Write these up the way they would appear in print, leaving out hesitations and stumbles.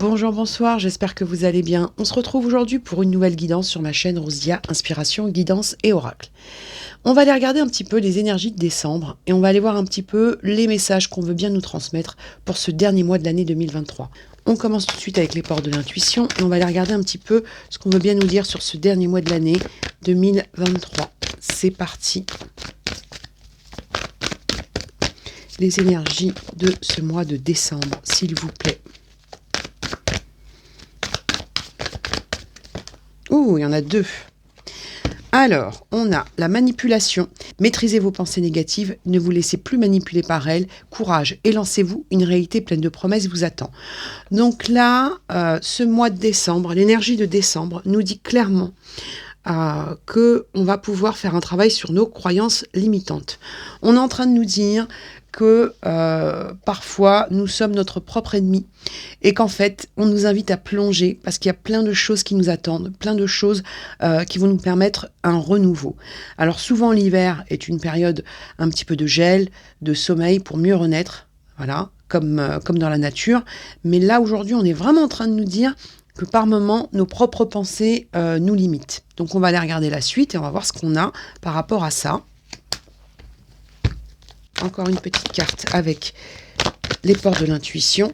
Bonjour, bonsoir, j'espère que vous allez bien. On se retrouve aujourd'hui pour une nouvelle guidance sur ma chaîne Rosedia, Inspiration, Guidance et Oracle. On va aller regarder un petit peu les énergies de décembre et on va aller voir un petit peu les messages qu'on veut bien nous transmettre pour ce dernier mois de l'année 2023. On commence tout de suite avec les portes de l'intuition et on va aller regarder un petit peu ce qu'on veut bien nous dire sur ce dernier mois de l'année 2023. C'est parti. Les énergies de ce mois de décembre, s'il vous plaît. Ouh, il y en a deux. Alors, on a la manipulation. Maîtrisez vos pensées négatives, ne vous laissez plus manipuler par elles. Courage et lancez-vous, une réalité pleine de promesses vous attend. Donc là, ce mois de décembre, l'énergie de décembre nous dit clairement qu'on va pouvoir faire un travail sur nos croyances limitantes. On est en train de nous dire que parfois nous sommes notre propre ennemi et qu'en fait on nous invite à plonger parce qu'il y a plein de choses qui nous attendent, plein de choses qui vont nous permettre un renouveau. Alors souvent l'hiver est une période un petit peu de gel, de sommeil pour mieux renaître, voilà, comme dans la nature. Mais là aujourd'hui on est vraiment en train de nous dire que par moments nos propres pensées nous limitent. Donc on va aller regarder la suite et on va voir ce qu'on a par rapport à ça. Encore une petite carte avec les portes de l'intuition.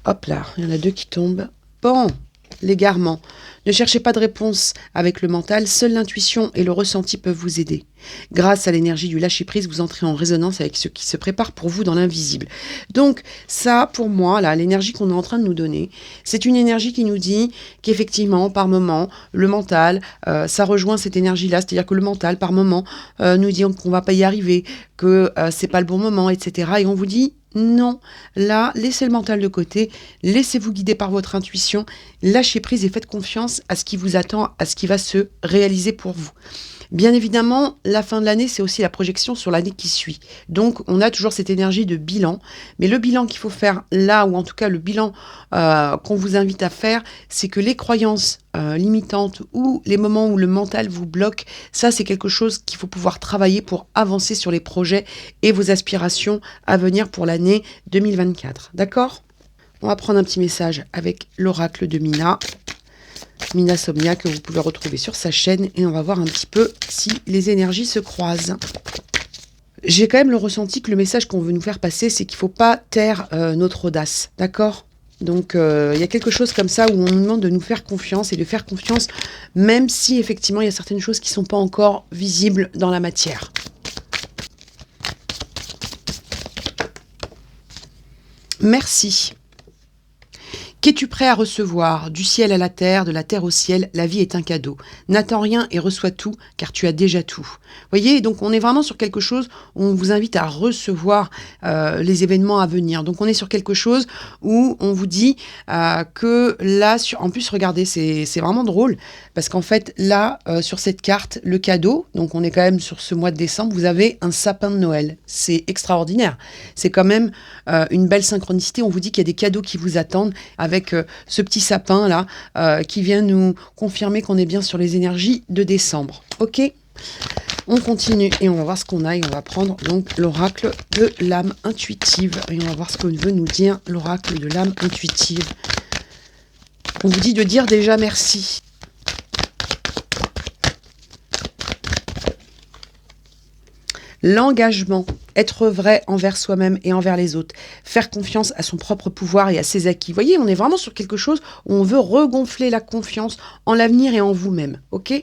Hop là, il y en a deux qui tombent. Bon, l'égarement. Ne cherchez pas de réponse avec le mental, seule l'intuition et le ressenti peuvent vous aider. Grâce à l'énergie du lâcher-prise, vous entrez en résonance avec ce qui se prépare pour vous dans l'invisible. Donc ça, pour moi, là, l'énergie qu'on est en train de nous donner, c'est une énergie qui nous dit qu'effectivement, par moment, le mental, ça rejoint cette énergie-là, c'est-à-dire que le mental, par moment, nous dit qu'on ne va pas y arriver, que c'est pas le bon moment, etc. Et on vous dit non, là, laissez le mental de côté, laissez-vous guider par votre intuition, lâchez prise et faites confiance à ce qui vous attend, à ce qui va se réaliser pour vous. Bien évidemment, la fin de l'année, c'est aussi la projection sur l'année qui suit. Donc, on a toujours cette énergie de bilan. Mais le bilan qu'il faut faire là, ou en tout cas le bilan qu'on vous invite à faire, c'est que les croyances limitantes ou les moments où le mental vous bloque, ça, c'est quelque chose qu'il faut pouvoir travailler pour avancer sur les projets et vos aspirations à venir pour l'année 2024. D'accord ? On va prendre un petit message avec l'oracle de Mina. Mina Somnia, que vous pouvez retrouver sur sa chaîne, et on va voir un petit peu si les énergies se croisent. J'ai quand même le ressenti que le message qu'on veut nous faire passer, c'est qu'il ne faut pas taire notre audace, d'accord ? Donc il y a quelque chose comme ça où on nous demande de nous faire confiance et de faire confiance, même si effectivement il y a certaines choses qui ne sont pas encore visibles dans la matière. Merci. Qu'es-tu prêt à recevoir? Du ciel à la terre, de la terre au ciel, la vie est un cadeau. N'attends rien et reçois tout, car tu as déjà tout. Voyez, donc on est vraiment sur quelque chose où on vous invite à recevoir les événements à venir. Donc on est sur quelque chose où on vous dit que là, en plus regardez, c'est vraiment drôle, parce qu'en fait là, sur cette carte, le cadeau, donc on est quand même sur ce mois de décembre, vous avez un sapin de Noël. C'est extraordinaire. C'est quand même une belle synchronicité. On vous dit qu'il y a des cadeaux qui vous attendent avec ce petit sapin là qui vient nous confirmer qu'on est bien sur les énergies de décembre. Ok, on continue et on va voir ce qu'on a et on va prendre donc l'oracle de l'âme intuitive et on va voir ce que veut nous dire l'oracle de l'âme intuitive. On vous dit de dire déjà merci. L'engagement, être vrai envers soi-même et envers les autres, faire confiance à son propre pouvoir et à ses acquis. Vous voyez, on est vraiment sur quelque chose où on veut regonfler la confiance en l'avenir et en vous-même, ok ?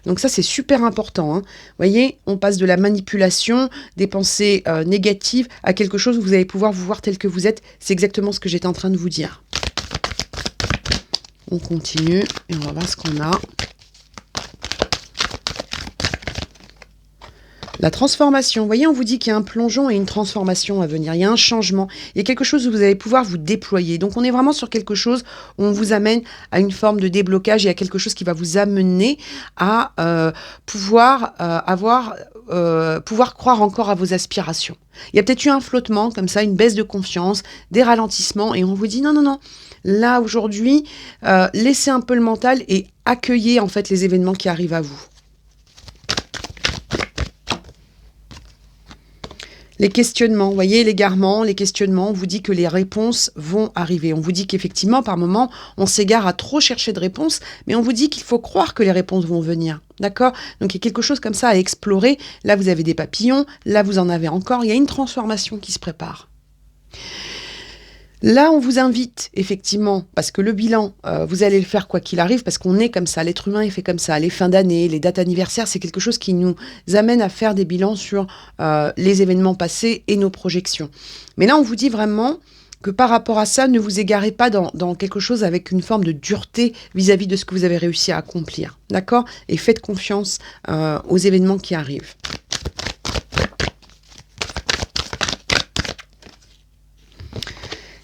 Donc ça, c'est super important. Hein. Vous voyez, on passe de la manipulation, des pensées négatives, à quelque chose où vous allez pouvoir vous voir tel que vous êtes. C'est exactement ce que j'étais en train de vous dire. On continue et on va voir ce qu'on a. La transformation, vous voyez, on vous dit qu'il y a un plongeon et une transformation à venir, il y a un changement, il y a quelque chose où vous allez pouvoir vous déployer. Donc on est vraiment sur quelque chose où on vous amène à une forme de déblocage et à quelque chose qui va vous amener à pouvoir croire encore à vos aspirations. Il y a peut-être eu un flottement comme ça, une baisse de confiance, des ralentissements et on vous dit non, là aujourd'hui, laissez un peu le mental et accueillez en fait les événements qui arrivent à vous. Les questionnements, vous voyez, l'égarement, les questionnements, on vous dit que les réponses vont arriver. On vous dit qu'effectivement, par moment, on s'égare à trop chercher de réponses, mais on vous dit qu'il faut croire que les réponses vont venir. D'accord? Donc, il y a quelque chose comme ça à explorer. Là, vous avez des papillons. Là, vous en avez encore. Il y a une transformation qui se prépare. Là, on vous invite, effectivement, parce que le bilan, vous allez le faire quoi qu'il arrive, parce qu'on est comme ça, l'être humain est fait comme ça. Les fins d'année, les dates anniversaires, c'est quelque chose qui nous amène à faire des bilans sur les événements passés et nos projections. Mais là, on vous dit vraiment que par rapport à ça, ne vous égarez pas dans quelque chose avec une forme de dureté vis-à-vis de ce que vous avez réussi à accomplir. D'accord? Et faites confiance aux événements qui arrivent.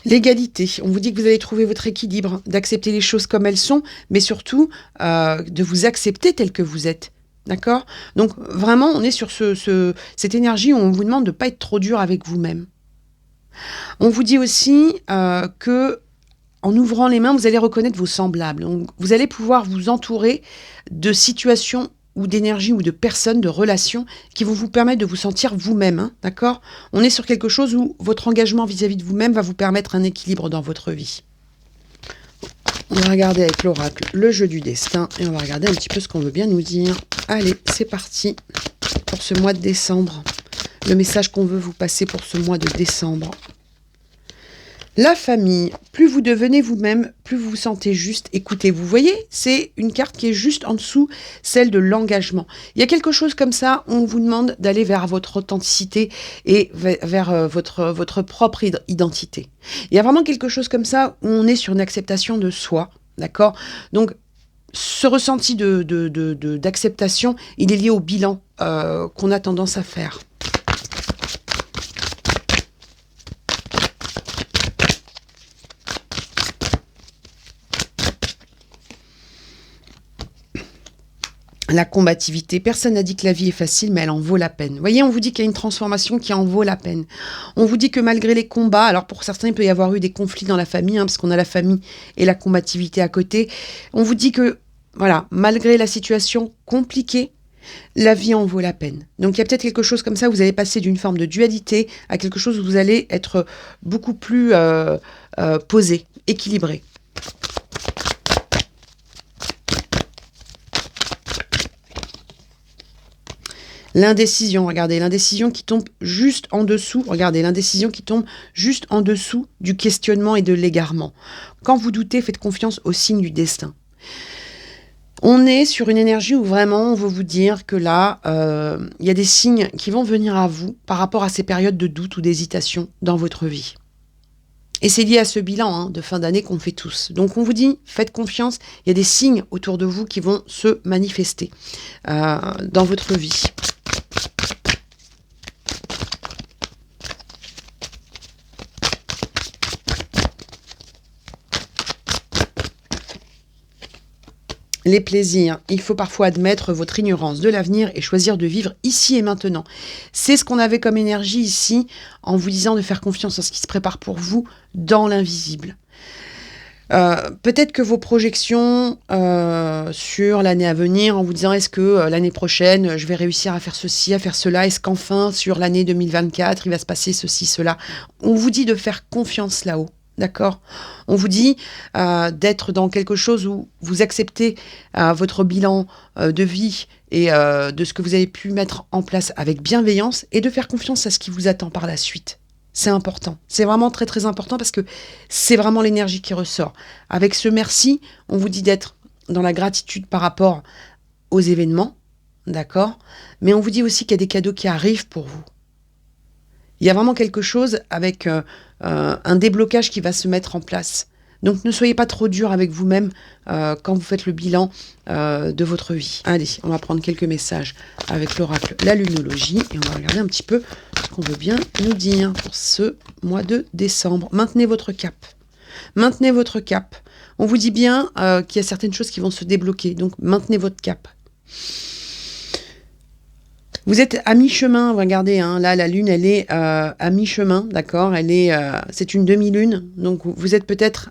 L'égalité, on vous dit que vous allez trouver votre équilibre, d'accepter les choses comme elles sont, mais surtout de vous accepter tel que vous êtes. D'accord? Donc vraiment, on est sur cette énergie où on vous demande de ne pas être trop dur avec vous-même. On vous dit aussi que en ouvrant les mains, vous allez reconnaître vos semblables. Donc, vous allez pouvoir vous entourer de situations ou d'énergie ou de personnes, de relations qui vont vous permettre de vous sentir vous-même, hein, d'accord? On est sur quelque chose où votre engagement vis-à-vis de vous-même va vous permettre un équilibre dans votre vie. On va regarder avec l'oracle le jeu du destin et on va regarder un petit peu ce qu'on veut bien nous dire. Allez, c'est parti pour ce mois de décembre. Le message qu'on veut vous passer pour ce mois de décembre. La famille, plus vous devenez vous-même, plus vous vous sentez juste. Écoutez, vous voyez, c'est une carte qui est juste en dessous, celle de l'engagement. Il y a quelque chose comme ça, on vous demande d'aller vers votre authenticité et vers votre propre identité. Il y a vraiment quelque chose comme ça où on est sur une acceptation de soi, d'accord? Donc, ce ressenti d'acceptation, il est lié au bilan qu'on a tendance à faire. La combativité. Personne n'a dit que la vie est facile, mais elle en vaut la peine. Vous voyez, on vous dit qu'il y a une transformation qui en vaut la peine. On vous dit que malgré les combats, alors pour certains, il peut y avoir eu des conflits dans la famille, hein, parce qu'on a la famille et la combativité à côté. On vous dit que, voilà, malgré la situation compliquée, la vie en vaut la peine. Donc il y a peut-être quelque chose comme ça, vous allez passer d'une forme de dualité à quelque chose où vous allez être beaucoup plus posé, équilibré. L'indécision, regardez, l'indécision qui tombe juste en dessous, regardez, l'indécision qui tombe juste en dessous du questionnement et de l'égarement. Quand vous doutez, faites confiance au signe du destin. On est sur une énergie où vraiment on veut vous dire que là, il y a des signes qui vont venir à vous par rapport à ces périodes de doute ou d'hésitation dans votre vie. Et c'est lié à ce bilan de fin d'année qu'on fait tous. Donc on vous dit, faites confiance, il y a des signes autour de vous qui vont se manifester dans votre vie. Les plaisirs, il faut parfois admettre votre ignorance de l'avenir et choisir de vivre ici et maintenant. C'est ce qu'on avait comme énergie ici en vous disant de faire confiance à ce qui se prépare pour vous dans l'invisible. Peut-être que vos projections sur l'année à venir, en vous disant est-ce que l'année prochaine, je vais réussir à faire ceci, à faire cela, est-ce qu'enfin sur l'année 2024, il va se passer ceci, cela. On vous dit de faire confiance là-haut. D'accord? On vous dit d'être dans quelque chose où vous acceptez votre bilan de vie et de ce que vous avez pu mettre en place avec bienveillance et de faire confiance à ce qui vous attend par la suite. C'est important. C'est vraiment très très important parce que c'est vraiment l'énergie qui ressort. Avec ce merci, on vous dit d'être dans la gratitude par rapport aux événements, d'accord? Mais on vous dit aussi qu'il y a des cadeaux qui arrivent pour vous. Il y a vraiment quelque chose avec un déblocage qui va se mettre en place. Donc ne soyez pas trop dur avec vous-même quand vous faites le bilan de votre vie. Allez, on va prendre quelques messages avec l'oracle, la lunologie, et on va regarder un petit peu ce qu'on veut bien nous dire pour ce mois de décembre. Maintenez votre cap. Maintenez votre cap. On vous dit bien qu'il y a certaines choses qui vont se débloquer, donc maintenez votre cap. Vous êtes à mi-chemin, regardez, là la lune elle est à mi-chemin, d'accord, c'est une demi-lune, donc vous êtes peut-être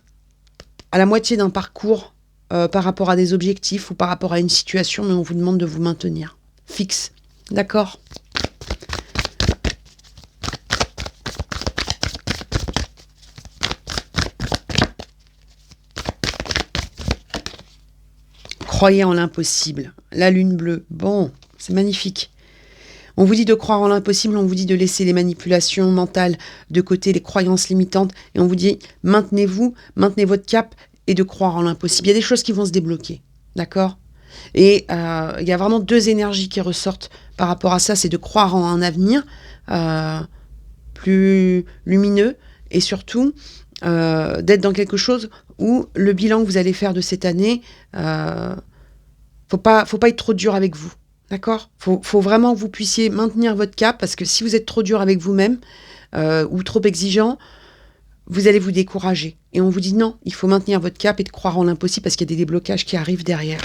à la moitié d'un parcours par rapport à des objectifs ou par rapport à une situation, mais on vous demande de vous maintenir fixe, d'accord. Croyez en l'impossible. La lune bleue, bon, c'est magnifique. On vous dit de croire en l'impossible, on vous dit de laisser les manipulations mentales de côté, les croyances limitantes, et on vous dit maintenez-vous, maintenez votre cap et de croire en l'impossible. Il y a des choses qui vont se débloquer, d'accord ? Et il y a vraiment deux énergies qui ressortent par rapport à ça, c'est de croire en un avenir plus lumineux et surtout d'être dans quelque chose où le bilan que vous allez faire de cette année, faut pas être trop dur avec vous. D'accord ? Faut vraiment que vous puissiez maintenir votre cap parce que si vous êtes trop dur avec vous-même ou trop exigeant, vous allez vous décourager. Et on vous dit non, il faut maintenir votre cap et de croire en l'impossible parce qu'il y a des déblocages qui arrivent derrière.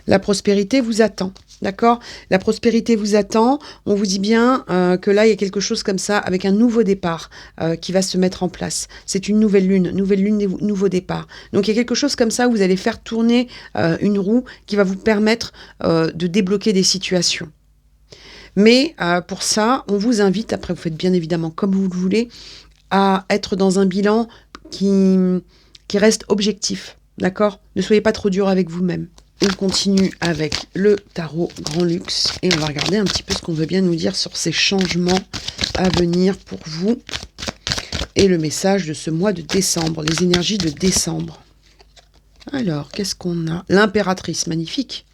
La prospérité vous attend. D'accord ? La prospérité vous attend. On vous dit bien que là, il y a quelque chose comme ça, avec un nouveau départ qui va se mettre en place. C'est une nouvelle lune, nouveau départ. Donc, il y a quelque chose comme ça où vous allez faire tourner une roue qui va vous permettre de débloquer des situations. Mais pour ça, on vous invite, après vous faites bien évidemment comme vous le voulez, à être dans un bilan qui reste objectif. D'accord ? Ne soyez pas trop dur avec vous-même. On continue avec le tarot Grand Luxe et on va regarder un petit peu ce qu'on veut bien nous dire sur ces changements à venir pour vous et le message de ce mois de décembre, les énergies de décembre. Alors, qu'est-ce qu'on a ? L'impératrice, magnifique,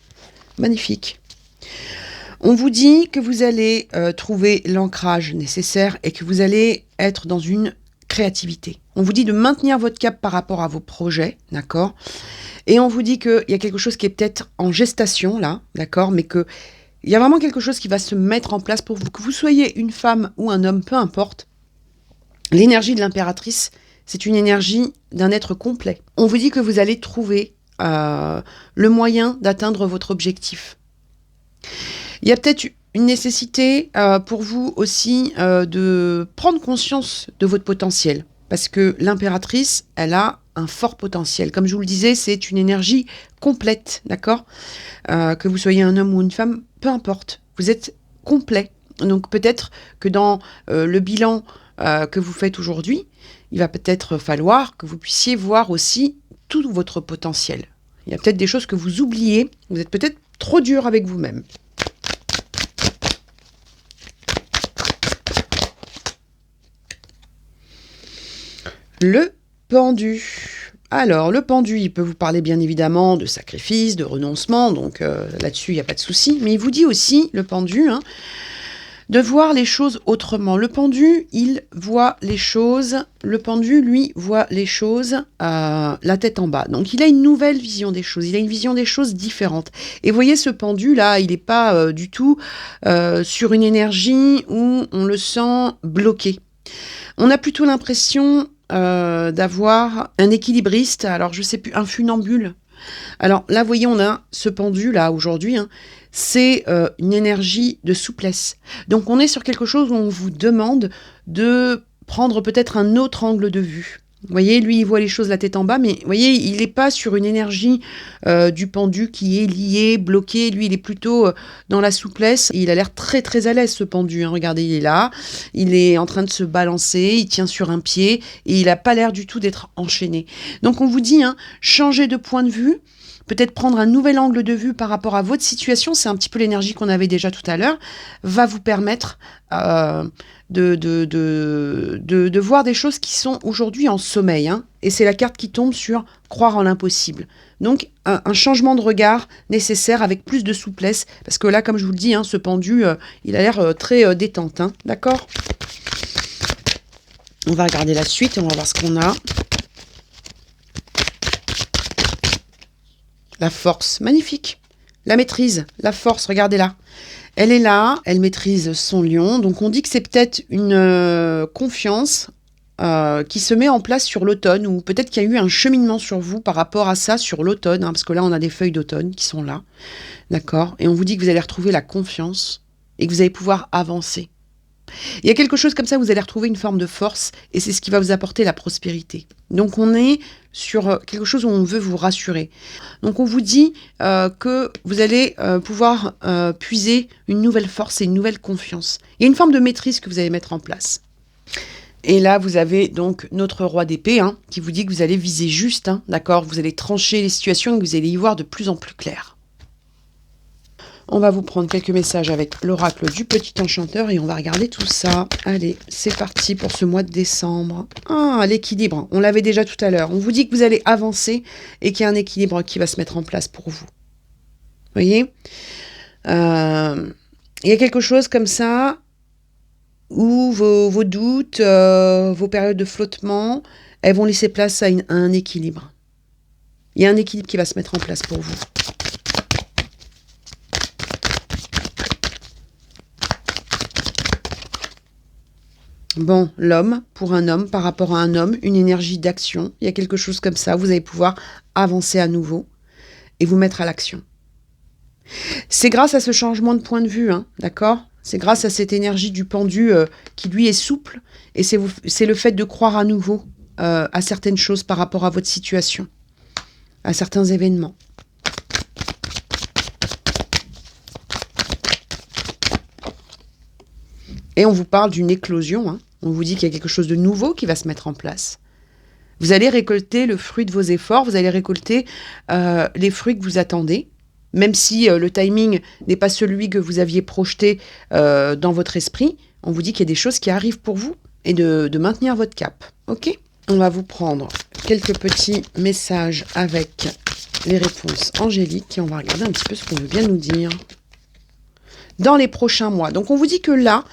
magnifique. On vous dit que vous allez trouver l'ancrage nécessaire et que vous allez être dans une créativité. On vous dit de maintenir votre cap par rapport à vos projets, d'accord ? Et on vous dit qu'il y a quelque chose qui est peut-être en gestation, là, d'accord ? Mais qu'il y a vraiment quelque chose qui va se mettre en place pour vous. Que vous soyez une femme ou un homme, peu importe. L'énergie de l'impératrice, c'est une énergie d'un être complet. On vous dit que vous allez trouver le moyen d'atteindre votre objectif. Il y a peut-être une nécessité pour vous aussi de prendre conscience de votre potentiel. Parce que l'impératrice, elle a un fort potentiel. Comme je vous le disais, c'est une énergie complète, d'accord ? Que vous soyez un homme ou une femme, peu importe. Vous êtes complet. Donc peut-être que dans le bilan que vous faites aujourd'hui, il va peut-être falloir que vous puissiez voir aussi tout votre potentiel. Il y a peut-être des choses que vous oubliez. Vous êtes peut-être trop dur avec vous-même. Le pendu. Alors, le pendu, il peut vous parler bien évidemment de sacrifice, de renoncement, donc là-dessus, il n'y a pas de souci. Mais il vous dit aussi, le pendu, de voir les choses autrement. Le pendu, il voit les choses, le pendu, lui, voit les choses la tête en bas. Donc, il a une nouvelle vision des choses, il a une vision des choses différente. Et vous voyez, ce pendu-là, il n'est pas du tout sur une énergie où on le sent bloqué. On a plutôt l'impression d'avoir un équilibriste, alors je sais plus, un funambule. Alors là, vous voyez, on a ce pendu là aujourd'hui, c'est une énergie de souplesse. Donc on est sur quelque chose où on vous demande de prendre peut-être un autre angle de vue. Vous voyez, lui, il voit les choses la tête en bas, mais vous voyez, il n'est pas sur une énergie du pendu qui est lié, bloqué. Lui, il est plutôt dans la souplesse. Il a l'air très, très à l'aise, ce pendu. Regardez, il est là. Il est en train de se balancer. Il tient sur un pied et il n'a pas l'air du tout d'être enchaîné. Donc, on vous dit, changez de point de vue. Peut-être prendre un nouvel angle de vue par rapport à votre situation, c'est un petit peu l'énergie qu'on avait déjà tout à l'heure, va vous permettre de voir des choses qui sont aujourd'hui en sommeil. Et c'est la carte qui tombe sur croire en l'impossible. Donc, un changement de regard nécessaire avec plus de souplesse. Parce que là, comme je vous le dis, ce pendu, il a l'air très détente. D'accord ? On va regarder la suite et on va voir ce qu'on a. La force, magnifique. La maîtrise, la force, regardez-la. Elle est là, elle maîtrise son lion. Donc on dit que c'est peut-être une confiance qui se met en place sur l'automne, ou peut-être qu'il y a eu un cheminement sur vous par rapport à ça sur l'automne, parce que là on a des feuilles d'automne qui sont là. D'accord ? Et on vous dit que vous allez retrouver la confiance et que vous allez pouvoir avancer. Il y a quelque chose comme ça, vous allez retrouver une forme de force et c'est ce qui va vous apporter la prospérité. Donc on est sur quelque chose où on veut vous rassurer. Donc on vous dit que vous allez pouvoir puiser une nouvelle force et une nouvelle confiance. Il y a une forme de maîtrise que vous allez mettre en place. Et là, vous avez donc notre roi d'épée qui vous dit que vous allez viser juste, d'accord? Vous allez trancher les situations et que vous allez y voir de plus en plus clair. On va vous prendre quelques messages avec l'oracle du petit enchanteur et on va regarder tout ça. Allez, c'est parti pour ce mois de décembre. Ah, l'équilibre, on l'avait déjà tout à l'heure. On vous dit que vous allez avancer et qu'il y a un équilibre qui va se mettre en place pour vous. Vous voyez? Il y a quelque chose comme ça où vos doutes, vos périodes de flottement, elles vont laisser place à un équilibre. Il y a un équilibre qui va se mettre en place pour vous. Bon, l'homme, pour un homme, par rapport à un homme, une énergie d'action, il y a quelque chose comme ça, vous allez pouvoir avancer à nouveau et vous mettre à l'action. C'est grâce à ce changement de point de vue, d'accord ? C'est grâce à cette énergie du pendu qui, lui, est souple. Et c'est le fait de croire à nouveau à certaines choses par rapport à votre situation, à certains événements. Et on vous parle d'une éclosion. On vous dit qu'il y a quelque chose de nouveau qui va se mettre en place. Vous allez récolter le fruit de vos efforts. Vous allez récolter les fruits que vous attendez. Même si le timing n'est pas celui que vous aviez projeté dans votre esprit, on vous dit qu'il y a des choses qui arrivent pour vous et de maintenir votre cap. Ok ? On va vous prendre quelques petits messages avec les réponses angéliques et on va regarder un petit peu ce qu'on veut bien nous dire dans les prochains mois. Donc on vous dit que là,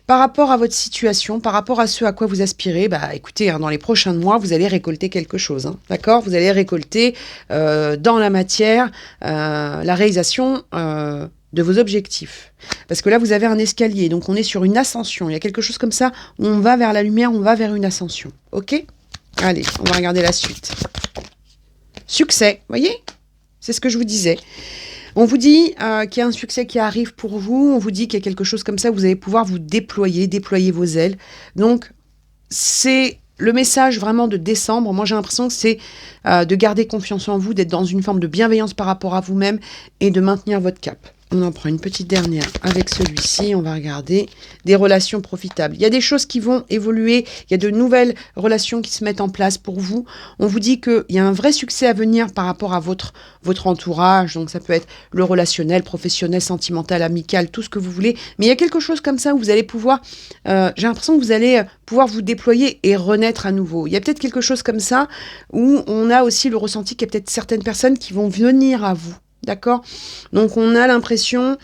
par rapport à votre situation, par rapport à ce à quoi vous aspirez, écoutez, dans les prochains mois, vous allez récolter quelque chose, d'accord ? Vous allez récolter dans la matière la réalisation de vos objectifs. Parce que là, vous avez un escalier, donc on est sur une ascension. Il y a quelque chose comme ça où on va vers la lumière, on va vers une ascension, ok ? Allez, on va regarder la suite. Succès, voyez ? C'est ce que je vous disais. On vous dit qu'il y a un succès qui arrive pour vous. On vous dit qu'il y a quelque chose comme ça. Vous allez pouvoir vous déployer vos ailes. Donc, c'est le message vraiment de décembre. Moi, j'ai l'impression que c'est de garder confiance en vous, d'être dans une forme de bienveillance par rapport à vous-même et de maintenir votre cap. On en prend une petite dernière avec celui-ci. On va regarder des relations profitables. Il y a des choses qui vont évoluer. Il y a de nouvelles relations qui se mettent en place pour vous. On vous dit qu'il y a un vrai succès à venir par rapport à votre entourage. Donc, ça peut être le relationnel, professionnel, sentimental, amical, tout ce que vous voulez. Mais il y a quelque chose comme ça où vous allez pouvoir... j'ai l'impression que vous allez pouvoir vous déployer et renaître à nouveau. Il y a peut-être quelque chose comme ça où on a aussi le ressenti qu'il y a peut-être certaines personnes qui vont venir à vous. D'accord ? Donc, on a l'impression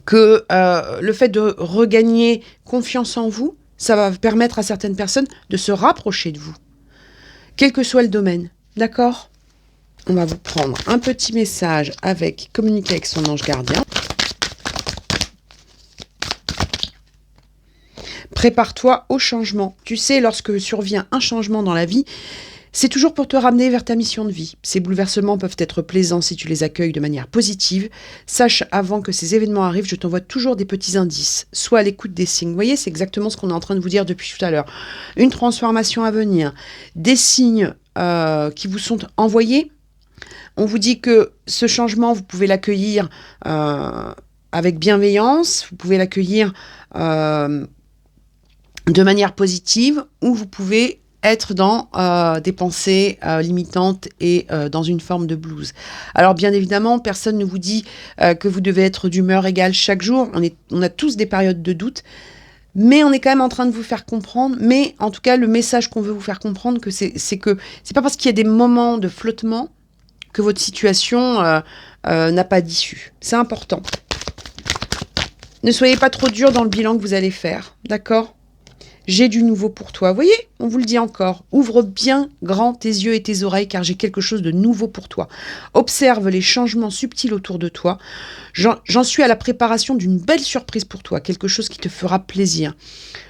que le fait de regagner confiance en vous, ça va permettre à certaines personnes de se rapprocher de vous, quel que soit le domaine. D'accord ? On va vous prendre un petit message avec communiquer avec son ange gardien. Prépare-toi au changement. Tu sais, lorsque survient un changement dans la vie, c'est toujours pour te ramener vers ta mission de vie. Ces bouleversements peuvent être plaisants si tu les accueilles de manière positive. Sache, avant que ces événements arrivent, je t'envoie toujours des petits indices. Sois à l'écoute des signes. Vous voyez, c'est exactement ce qu'on est en train de vous dire depuis tout à l'heure. Une transformation à venir. Des signes qui vous sont envoyés. On vous dit que ce changement, vous pouvez l'accueillir avec bienveillance. Vous pouvez l'accueillir de manière positive ou vous pouvez être dans des pensées limitantes et dans une forme de blues. Alors bien évidemment, personne ne vous dit que vous devez être d'humeur égale chaque jour. On a tous des périodes de doute, mais on est quand même en train de vous faire comprendre. Mais en tout cas, le message qu'on veut vous faire comprendre, c'est que c'est pas parce qu'il y a des moments de flottement que votre situation n'a pas d'issue. C'est important. Ne soyez pas trop dur dans le bilan que vous allez faire, d'accord ? J'ai du nouveau pour toi. Vous voyez, on vous le dit encore. Ouvre bien grand tes yeux et tes oreilles car j'ai quelque chose de nouveau pour toi. Observe les changements subtils autour de toi. J'en suis à la préparation d'une belle surprise pour toi, quelque chose qui te fera plaisir.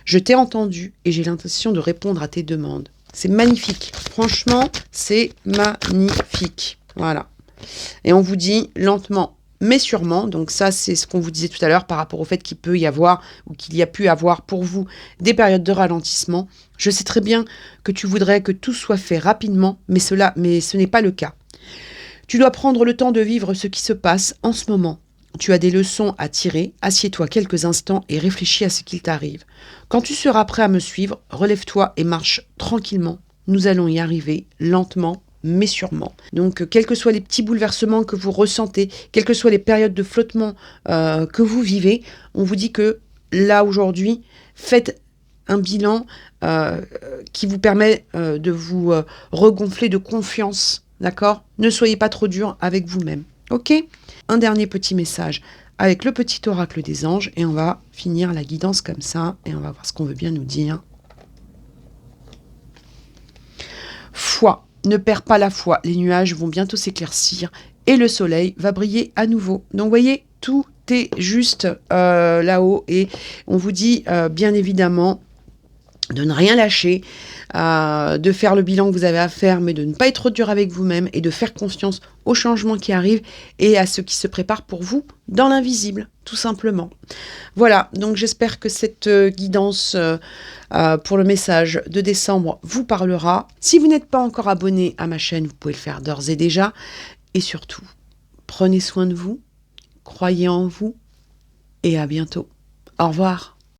Je t'ai entendu et j'ai l'intention de répondre à tes demandes. C'est magnifique. Franchement, c'est magnifique. Voilà. Et on vous dit lentement, mais sûrement, donc ça c'est ce qu'on vous disait tout à l'heure par rapport au fait qu'il peut y avoir ou qu'il y a pu avoir pour vous des périodes de ralentissement. Je sais très bien que tu voudrais que tout soit fait rapidement, mais ce n'est pas le cas. Tu dois prendre le temps de vivre ce qui se passe en ce moment. tu as des leçons à tirer, assieds-toi quelques instants et réfléchis à ce qu'il t'arrive. Quand tu seras prêt à me suivre, relève-toi et marche tranquillement. Nous allons y arriver lentement, mais sûrement. Donc, quels que soient les petits bouleversements que vous ressentez, quelles que soient les périodes de flottement que vous vivez, on vous dit que là, aujourd'hui, faites un bilan qui vous permet de vous regonfler de confiance, d'accord ? Ne soyez pas trop dur avec vous-même, ok ? Un dernier petit message avec le petit oracle des anges et on va finir la guidance comme ça et on va voir ce qu'on veut bien nous dire. Foi, ne perds pas la foi, les nuages vont bientôt s'éclaircir et le soleil va briller à nouveau. Donc voyez, tout est juste là-haut et on vous dit bien évidemment de ne rien lâcher, de faire le bilan que vous avez à faire, mais de ne pas être trop dur avec vous-même et de faire confiance aux changements qui arrivent et à ce qui se prépare pour vous dans l'invisible, tout simplement. Voilà, donc j'espère que cette guidance pour le message de décembre vous parlera. Si vous n'êtes pas encore abonné à ma chaîne, vous pouvez le faire d'ores et déjà. Et surtout, prenez soin de vous, croyez en vous et à bientôt. Au revoir.